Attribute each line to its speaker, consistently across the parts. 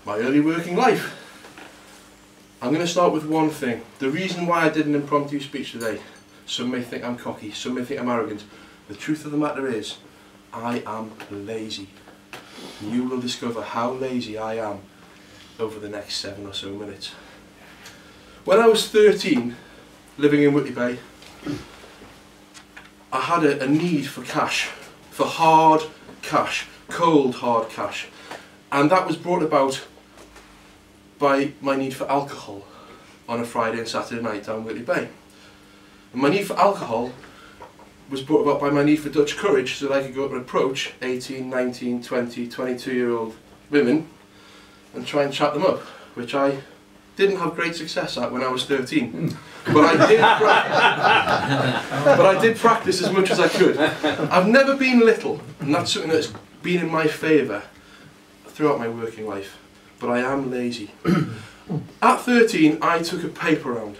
Speaker 1: my early working life. I'm going to start with one thing. The reason why I did an impromptu speech today, some may think I'm cocky, some may think I'm arrogant. The truth of the matter is, I am lazy. You will discover how lazy I am over the next 7 or so minutes. When I was 13, living in Whitley Bay, I had a need for cash, for hard cash, cold hard cash. And that was brought about by my need for alcohol on a Friday and Saturday night down Whitley Bay. And my need for alcohol was brought about by my need for Dutch courage, so that I could go up and approach 18, 19, 20, 22-year-old women and try and chat them up, which I didn't have great success at when I was 13. But I did practice as much as I could. I've never been little, and that's something that's been in my favour throughout my working life. But I am lazy. At 13, I took a paper round.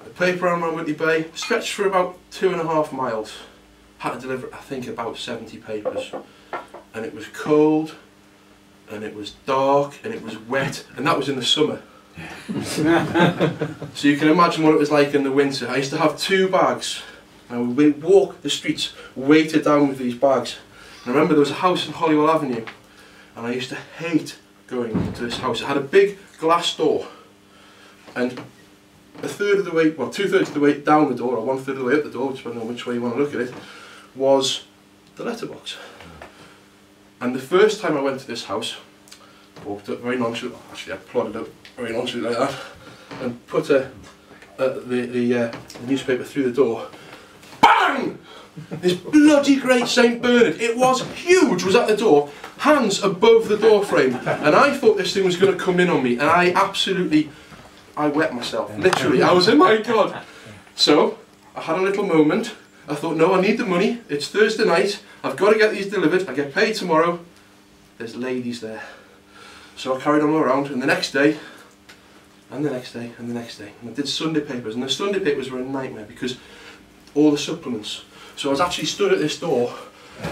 Speaker 1: A paper round around Whitley Bay, stretched for about 2.5 miles. Had to deliver, I think, about 70 papers. And it was cold, and it was dark, and it was wet, and that was in the summer. So you can imagine what it was like in the winter. I used to have 2 bags, and we would walk the streets weighted down with these bags. And I remember there was a house in Holywell Avenue, and I used to hate going to this house. It had a big glass door, and a third of the way, well, 2/3 of the way down the door, or 1/3 of the way up the door, depending on which way you want to look at it, was the letterbox. And the first time I went to this house, I walked up very nonchalantly, actually I plodded up very nonchalantly like that, and put the newspaper through the door. BANG! This bloody great St. Bernard, it was huge, was at the door, hands above the door frame, and I thought this thing was going to come in on me, and I wet myself, literally. I was, oh my God. So I had a little moment. I thought, no, I need the money, it's Thursday night, I've got to get these delivered, I get paid tomorrow, there's ladies there. So I carried on around, and the next day, and the next day, and the next day, and I did Sunday papers, and the Sunday papers were a nightmare because all the supplements. So I was actually stood at this door,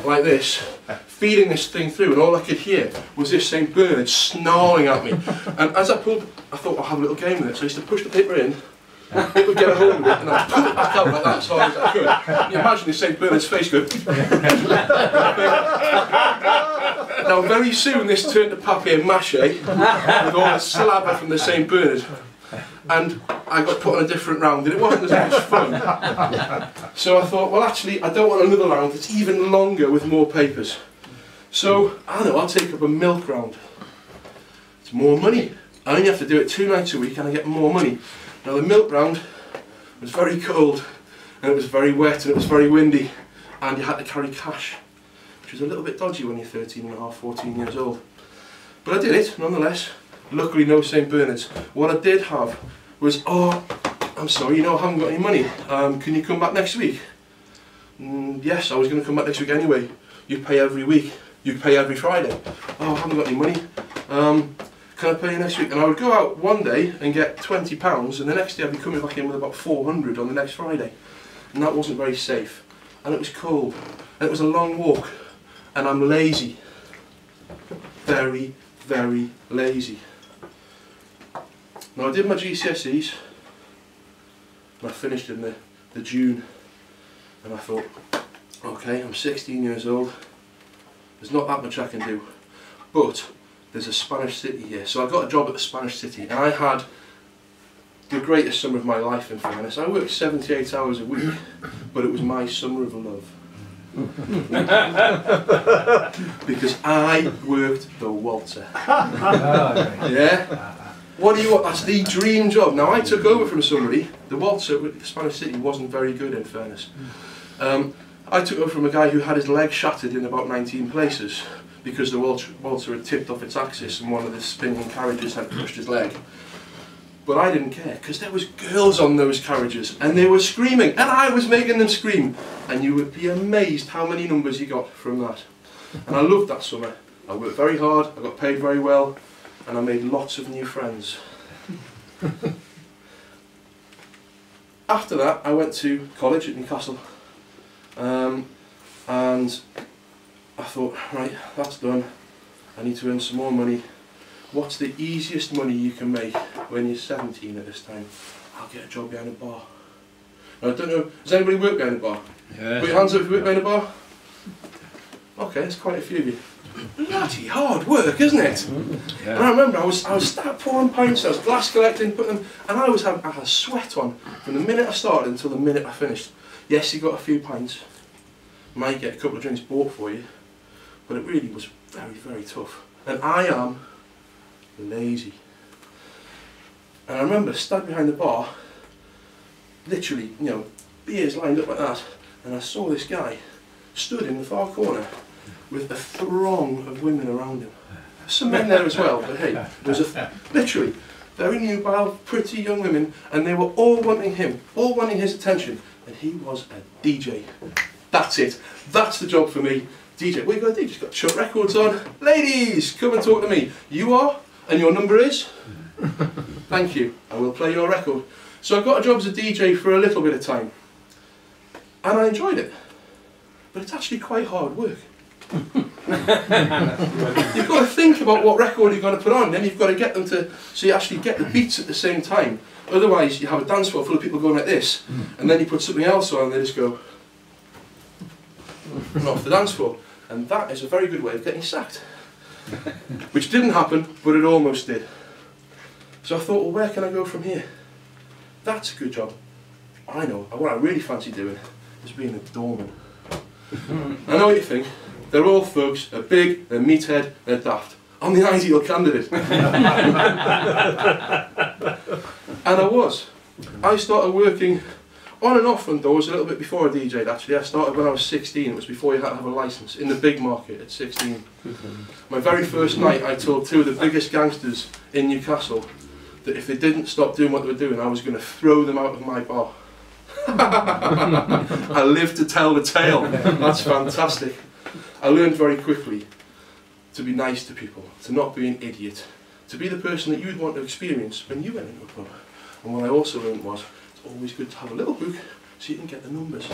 Speaker 1: like this, feeding this thing through, and all I could hear was this St. Bernard snarling at me. And as I pulled, I thought I'll have a little game with it, so I used to push the paper in, it would get a hold of it, and I'd pull it back out like that as hard as I could. Can you imagine this St. Bernard's face going? Now very soon this turned to papier-mâché with all the slabber from the St. Bernard. And I got put on a different round, and it wasn't as much fun. So I thought, well actually, I don't want another round that's even longer with more papers. So, I don't know, I'll take up a milk round. It's more money. I only have to do it 2 nights a week and I get more money. Now the milk round was very cold, and it was very wet, and it was very windy, and you had to carry cash, which was a little bit dodgy when you're 13 and a half, 14 years old. But I did it, nonetheless. Luckily no St. Bernards. What I did have was, oh, I'm sorry, you know, I haven't got any money. Can you come back next week? Yes, I was going to come back next week anyway. You pay every week. You pay every Friday. Oh, I haven't got any money. Can I pay you next week? And I would go out one day and get £20, and the next day I'd be coming back in with about 400 on the next Friday. And that wasn't very safe. And it was cold. And it was a long walk. And I'm lazy. Very, very lazy. Now I did my GCSEs, and I finished in the June, and I thought, okay, I'm 16 years old, there's not that much I can do, but there's a Spanish city here. So I got a job at the Spanish city, and I had the greatest summer of my life, in fairness. I worked 78 hours a week, but it was my summer of love. Because I worked the waltzer. Yeah? What do you want? That's the dream job. Now I took over from somebody. The waltzer at the Spanish city wasn't very good, in fairness. I took over from a guy who had his leg shattered in about 19 places because the waltzer had tipped off its axis and one of the spinning carriages had crushed his leg. But I didn't care, because there was girls on those carriages and they were screaming, and I was making them scream, and you would be amazed how many numbers you got from that. And I loved that summer. I worked very hard, I got paid very well, and I made lots of new friends. After that I went to college at Newcastle, and I thought, right, that's done, I need to earn some more money, what's the easiest money you can make when you're 17 at this time? I'll get a job behind a bar. Now, I don't know, does anybody work behind a bar?
Speaker 2: Yeah.
Speaker 1: Put your hands up if you work behind a bar. Okay, there's quite a few of you. Bloody hard work, isn't it?
Speaker 2: Yeah.
Speaker 1: And I remember I was start pouring pints, I was glass collecting, putting them, and I had a sweat on from the minute I started until the minute I finished. Yes, you got a few pints, might get a couple of drinks bought for you, but it really was very, very tough. And I am lazy. And I remember standing behind the bar, literally, you know, beers lined up like that, and I saw this guy stood in the far corner with a throng of women around him. Some men there as well, but hey, there was literally very nubile, pretty young women, and they were all wanting him, all wanting his attention, and he was a DJ. That's it. That's the job for me. DJ. What you got to do? Just got to chuck records on. Ladies, come and talk to me. You are, and your number is? Thank you. I will play your record. So I got a job as a DJ for a little bit of time, and I enjoyed it. But it's actually quite hard work. You've got to think about what record you're going to put on, then you've got to get them to, so you actually get the beats at the same time. Otherwise you have a dance floor full of people going like this, and then you put something else on and they just go off the dance floor. And that is a very good way of getting sacked. Which didn't happen, but it almost did. So I thought, well, where can I go from here? That's a good job. I know, what I really fancy doing is being a doorman. I know what you think. They're all thugs, they're big, they're meathead, they're daft. I'm the ideal candidate. And I was. I started working on and off on doors a little bit before I DJ'd actually. I started when I was 16, it was before you had to have a licence, in the big market at 16. My very first night I told two of the biggest gangsters in Newcastle that if they didn't stop doing what they were doing, I was going to throw them out of my bar. I live to tell the tale. That's fantastic. I learned very quickly to be nice to people, to not be an idiot, to be the person that you'd want to experience when you went into a pub. And what I also learned was, it's always good to have a little book so you can get the numbers.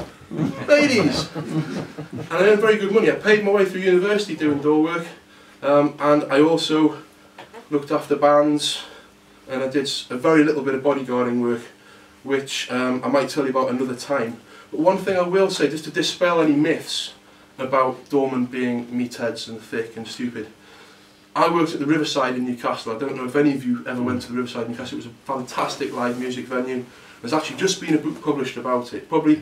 Speaker 1: Ladies! And I earned very good money. I paid my way through university doing door work, and I also looked after bands, and I did a very little bit of bodyguarding work, which I might tell you about another time. But one thing I will say, just to dispel any myths about doormen being meatheads and thick and stupid. I worked at the Riverside in Newcastle. I don't know if any of you ever went to the Riverside in Newcastle. It was a fantastic live music venue. There's actually just been a book published about it. Probably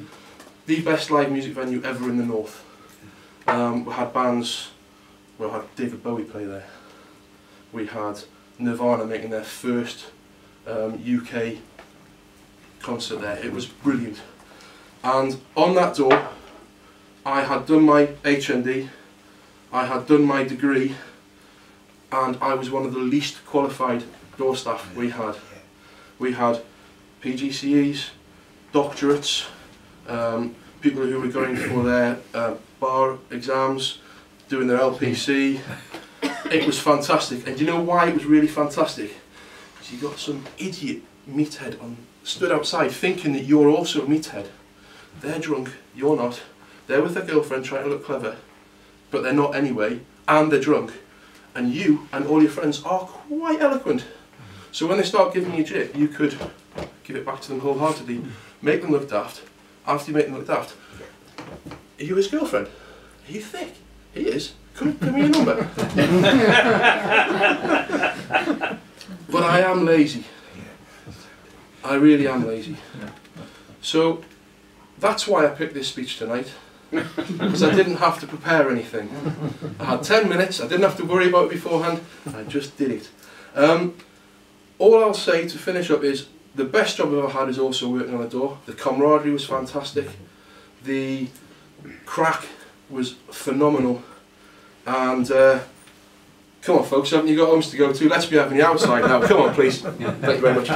Speaker 1: the best live music venue ever in the north. We had bands, we had David Bowie play there. We had Nirvana making their first UK concert there. It was brilliant. And on that door, I had done my HND, I had done my degree, and I was one of the least qualified door staff we had. We had PGCEs, doctorates, people who were going for their bar exams, doing their LPC. It was fantastic. And do you know why it was really fantastic? Because you got some idiot meathead stood outside thinking that you're also a meathead. They're drunk, you're not. They're with their girlfriend trying to look clever, but they're not anyway, and they're drunk. And you and all your friends are quite eloquent. So when they start giving you jip, you could give it back to them wholeheartedly, make them look daft. After you make them look daft, are you his girlfriend? Are you thick? He is. Come, give me your number. But I am lazy. I really am lazy. So that's why I picked this speech tonight. Because I didn't have to prepare anything. I had 10 minutes, I didn't have to worry about it beforehand, I just did it. All I'll say to finish up is, the best job I've ever had is also working on a door. The camaraderie was fantastic, the crack was phenomenal, and come on folks, haven't you got homes to go to? Let's be having you outside now, come on please. Thank you very much.